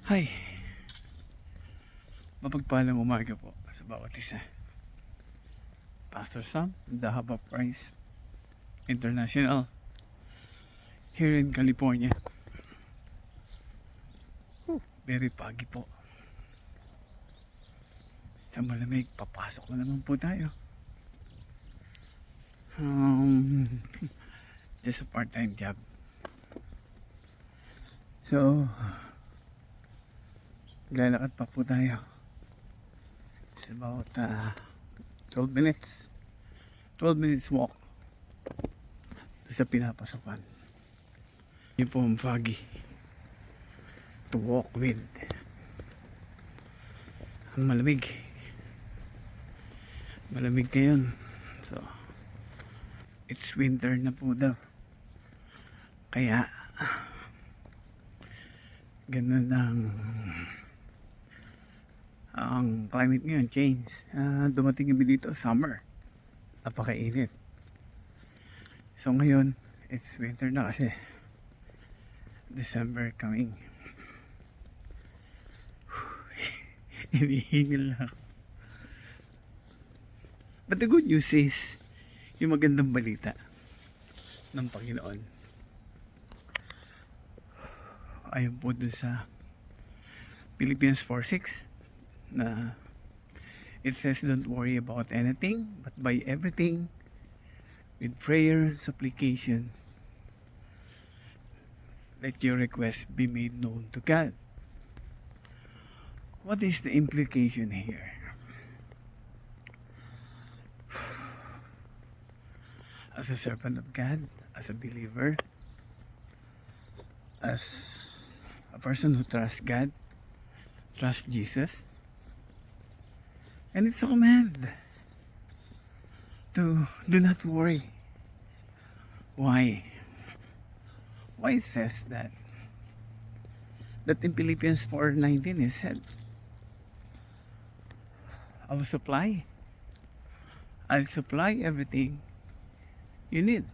Hi, mapagpalang umaga po sa bawat isa. Pastor Sam, the Hub of Christ International, here in California. Very foggy po. Sa malamig, papasok na naman po tayo. Just a part-time job. So, lalakad pa po tayo. It's about 12 minutes. 12 minutes walk sa pinapasokan. Yun po ang foggy to walk with. Ang malamig. Malamig ngayon. So, it's winter na po daw. Kaya, ganun ang climate ngayon, change. Dumating kami dito, summer. Napakainit. So ngayon, it's winter na kasi December coming. Hinihingil lang ako. But the good news is, yung magandang balita ng Panginoon. Ayon po dun sa Philippians 4:6 na it says, don't worry about anything, but by everything, with prayer and supplication, let your request be made known to God. What is the implication here? As a servant of God, as a believer, as a person who trusts God, trusts Jesus, and it's a command to do not worry. Why? Why it says that? That in Philippians 4:19 is said, I'll supply everything you need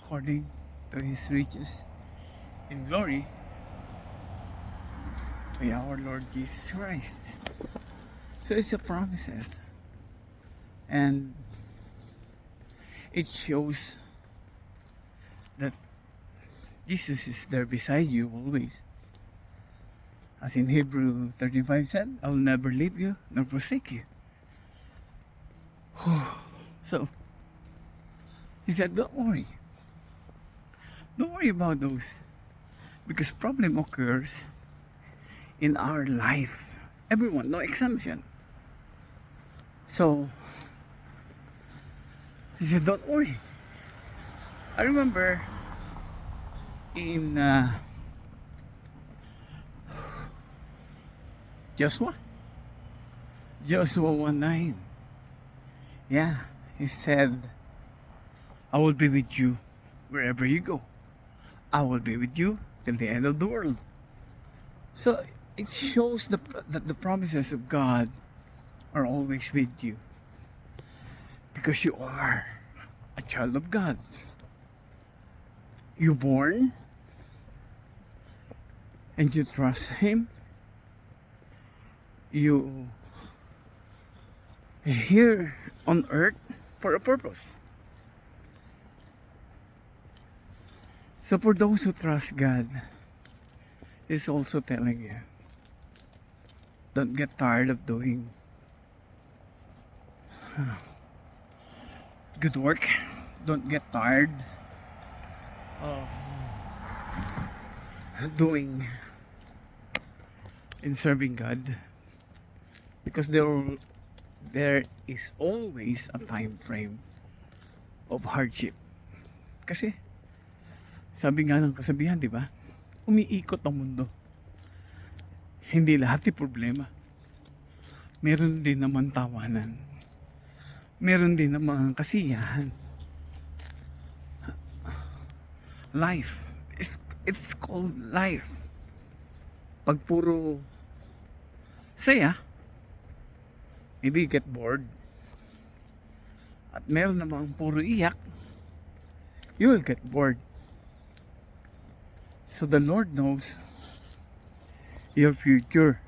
according to His riches in glory by our Lord Jesus Christ. So it's a promises, and it shows that Jesus is there beside you always. As in Hebrew 13:5 said, I'll never leave you nor forsake you. So, he said, don't worry. Don't worry about those. Because problem occurs in our life. Everyone, no exemption. So, he said, don't worry. I remember in Joshua 1:9. Yeah, he said, I will be with you wherever you go. I will be with you till the end of the world. So it shows that the promises of God are always with you, because you are a child of God. You're born and you trust Him. You are here on earth for a purpose. So for those who trust God, He's also telling you, don't get tired of doing good work. Don't get tired of doing and serving God, because there is always a time frame of hardship. Kasi sabi nga ng kasabihan, di ba? Umiikot ang mundo. Hindi lahat ay problema. Meron din naman tawanan. Meron din naman kasiyahan. Life. It's called life. Pag puro saya, maybe you get bored. At meron namang puro iyak, you will get bored. So the Lord knows your future.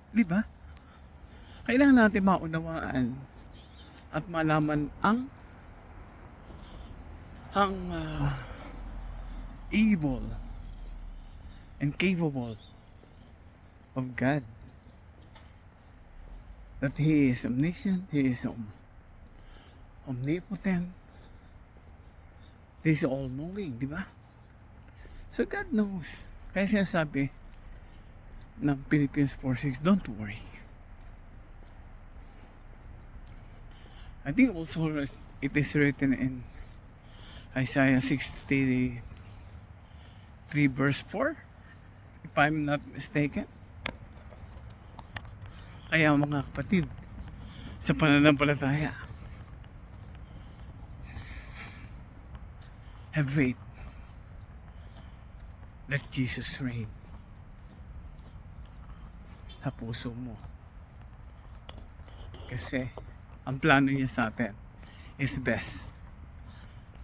Di ba? Kailangan natin maunawaan at malaman ang able and capable of God. That He is omniscient, He is omnipotent, He is all-knowing, di ba? So God knows. Kaya sinasabi ng Philippians 4:6, don't worry. I think also it is written in Isaiah 63 verse 4, if I'm not mistaken. Kaya mga kapatid, sa pananampalataya, have faith that Jesus reign sa puso mo. Kasi ang plano niya sa atin is best.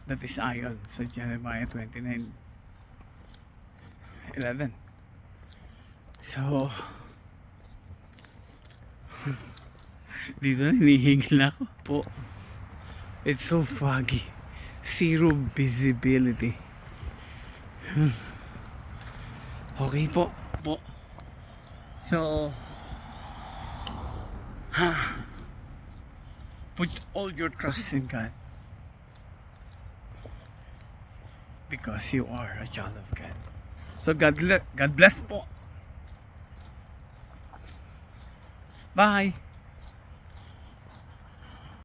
That is ayon sa Jeremiah 29:11. So, dito na hinihigil ako po. It's so foggy. Zero visibility. Okay po. So, put all your trust in God. Because you are a child of God. So God bless po. Bye.